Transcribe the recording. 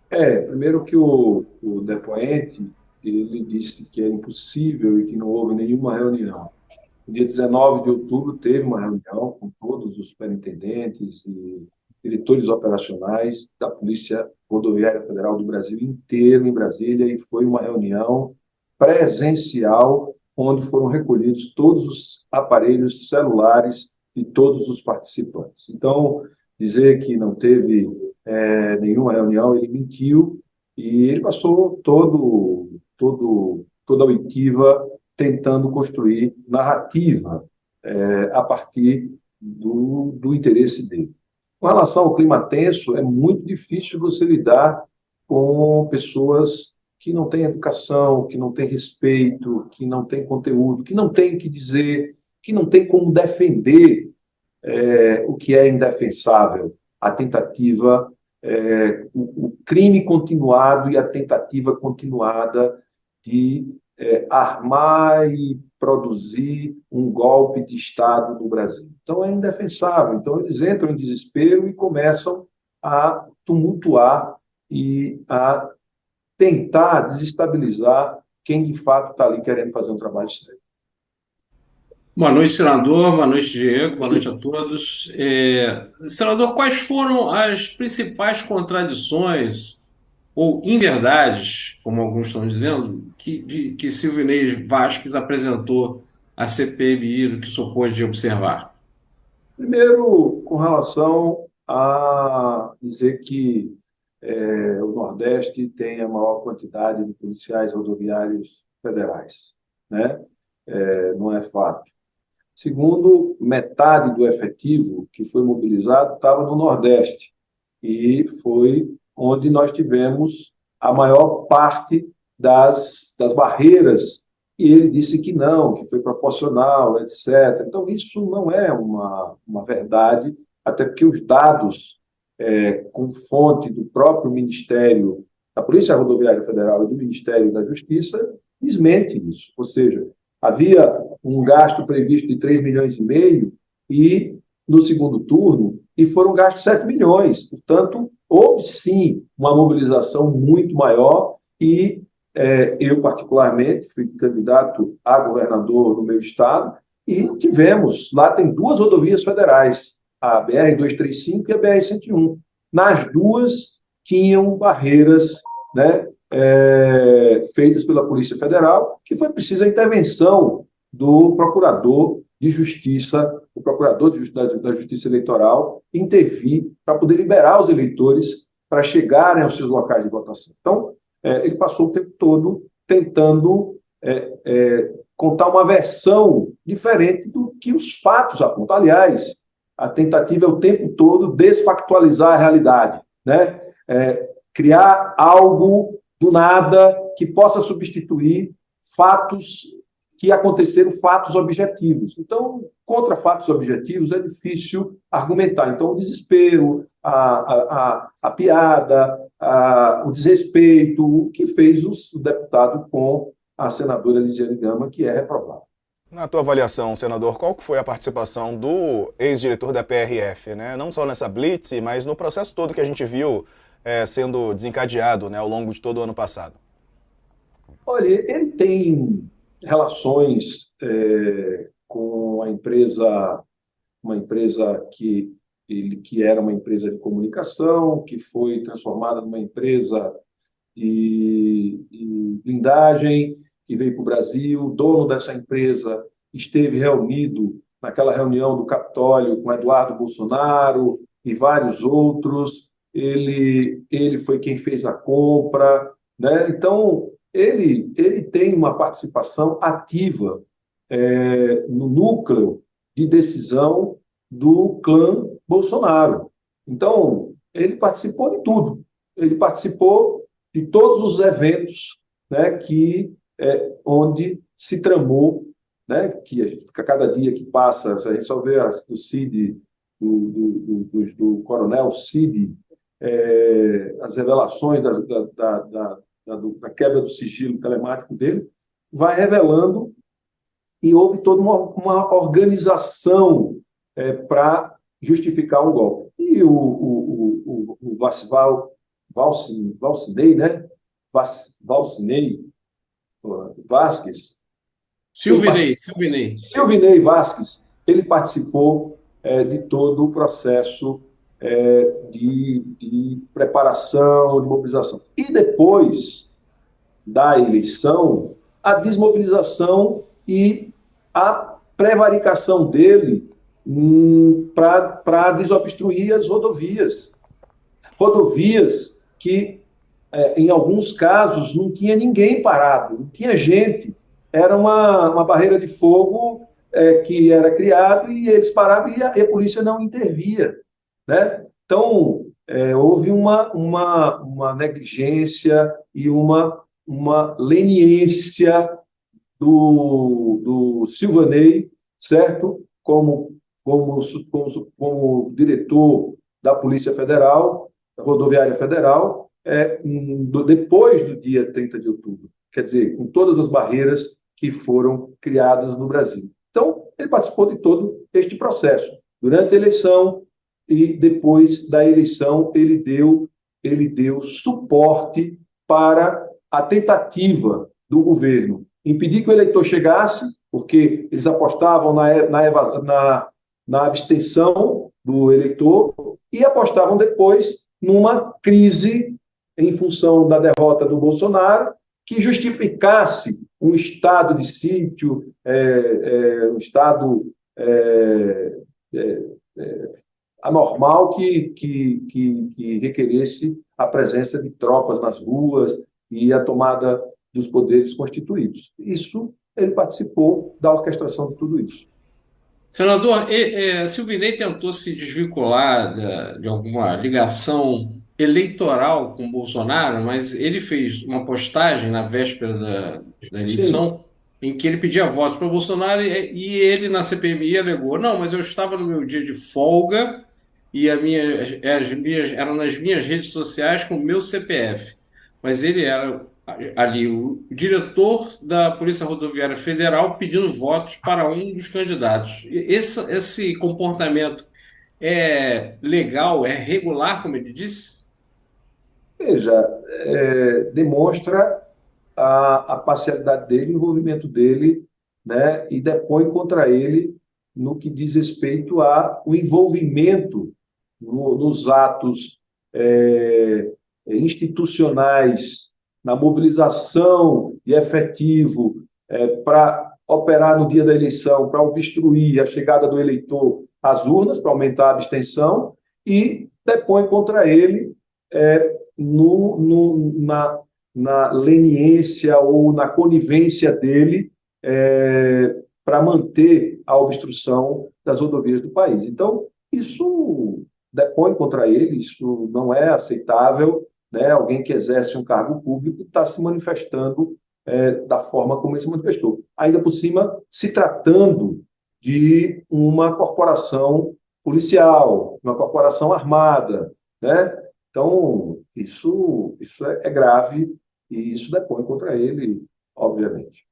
Primeiro que o depoente, ele disse que é impossível e que não houve nenhuma reunião. No dia 19 de outubro, teve uma reunião com todos os superintendentes e diretores operacionais da Polícia Rodoviária Federal do Brasil inteiro, em Brasília, e foi uma reunião presencial, onde foram recolhidos todos os aparelhos celulares de todos os participantes. Então, dizer que não teve nenhuma reunião, ele mentiu e ele passou toda a oitiva tentando construir narrativa a partir do interesse dele. Com relação ao clima tenso, é muito difícil você lidar com pessoas que não têm educação, que não têm respeito, que não têm conteúdo, que não têm o que dizer, que não têm como defender o que é indefensável, a tentativa, o crime continuado e a tentativa continuada de armar e produzir um golpe de Estado no Brasil. Então é indefensável. Então eles entram em desespero e começam a tumultuar e a tentar desestabilizar quem de fato está ali querendo fazer um trabalho sério. Boa noite, senador. Boa noite, Diego. Boa noite a todos. Senador, quais foram as principais contradições ou inverdades, como alguns estão dizendo, que Silvinei Vasquez apresentou à CPMI, do que o senhor pôde observar? Primeiro, com relação a dizer que o Nordeste tem a maior quantidade de policiais rodoviários federais, né? Não é fato. Segundo, metade do efetivo que foi mobilizado estava no Nordeste e foi onde nós tivemos a maior parte das barreiras. E ele disse que não, que foi proporcional, etc. Então, isso não é uma verdade, até porque os dados, com fonte do próprio Ministério da Polícia Rodoviária Federal e do Ministério da Justiça, desmente isso. Ou seja, havia um gasto previsto de 3 milhões e meio e no segundo turno e foram gastos 7 milhões. Portanto, houve sim uma mobilização muito maior e eu, particularmente, fui candidato a governador no meu estado e tivemos, lá tem duas rodovias federais, a BR-235 e a BR-101. Nas duas tinham barreiras, né, feitas pela Polícia Federal, que foi preciso a intervenção do procurador de justiça, o procurador da Justiça Eleitoral, intervir para poder liberar os eleitores para chegarem aos seus locais de votação. Então, ele passou o tempo todo tentando contar uma versão diferente do que os fatos apontam. Aliás, a tentativa é o tempo todo desfactualizar a realidade, né? Criar algo do nada que possa substituir fatos que aconteceram, fatos objetivos. Então, contra fatos objetivos é difícil argumentar. Então, o desespero, a piada, o desrespeito, o que fez o deputado com a senadora Elisiane Gama, que é reprovável. Na tua avaliação, senador, qual que foi a participação do ex-diretor da PRF, né? Não só nessa blitz, mas no processo todo que a gente viu sendo desencadeado, né, ao longo de todo o ano passado? Olha, ele tem relações com a empresa, uma empresa que era uma empresa de comunicação, que foi transformada numa empresa de blindagem, que veio para o Brasil. O dono dessa empresa esteve reunido naquela reunião do Capitólio com Eduardo Bolsonaro e vários outros. Ele foi quem fez a compra, né? Então, ele tem uma participação ativa no núcleo de decisão do clã Bolsonaro. Então, ele participou de tudo. Ele participou de todos os eventos, né, onde se tramou, né, que a gente, a cada dia que passa, a gente só vê do Cid, do coronel Cid, as revelações da quebra do sigilo telemático dele, vai revelando e houve toda uma organização para justificar um golpe. E o Valcinei, né? Valcinei Vasquez, Silvinei. Silvinei Vasquez, ele participou de todo o processo de preparação, de mobilização. E depois da eleição, a desmobilização e a prevaricação dele para desobstruir as rodovias. Rodovias que, em alguns casos, não tinha ninguém parado, não tinha gente. Era uma barreira de fogo que era criada e eles paravam e a polícia não intervia, né? Então, houve uma negligência e uma leniência do Silvanei, certo? Como diretor da Polícia Federal, Rodoviária Federal, depois do dia 30 de outubro. Quer dizer, com todas as barreiras que foram criadas no Brasil. Então, ele participou de todo este processo. Durante a eleição e depois da eleição, ele deu suporte para a tentativa do governo impedir que o eleitor chegasse, porque eles apostavam na abstenção do eleitor e apostavam depois numa crise em função da derrota do Bolsonaro que justificasse um estado de sítio, um estado anormal que requeresse a presença de tropas nas ruas e a tomada dos poderes constituídos. Isso, ele participou da orquestração de tudo isso. Senador, Silvinei tentou se desvincular de alguma ligação eleitoral com Bolsonaro, mas ele fez uma postagem na véspera da Sim. eleição em que ele pedia votos para Bolsonaro e ele na CPMI alegou, não, mas eu estava no meu dia de folga e eram nas minhas redes sociais com o meu CPF. Mas ele era ali o diretor da Polícia Rodoviária Federal pedindo votos para um dos candidatos. Esse comportamento é legal, é regular, como ele disse? Veja, demonstra a parcialidade dele, o envolvimento dele, né, e depõe contra ele no que diz respeito ao envolvimento nos atos institucionais, na mobilização e efetivo para operar no dia da eleição, para obstruir a chegada do eleitor às urnas, para aumentar a abstenção, e depõe contra ele na leniência ou na conivência dele para manter a obstrução das rodovias do país. Então, isso depõe contra ele, isso não é aceitável, né? Alguém que exerce um cargo público está se manifestando da forma como ele se manifestou. Ainda por cima, se tratando de uma corporação policial, uma corporação armada, né? Então, isso é grave e isso depõe contra ele, obviamente.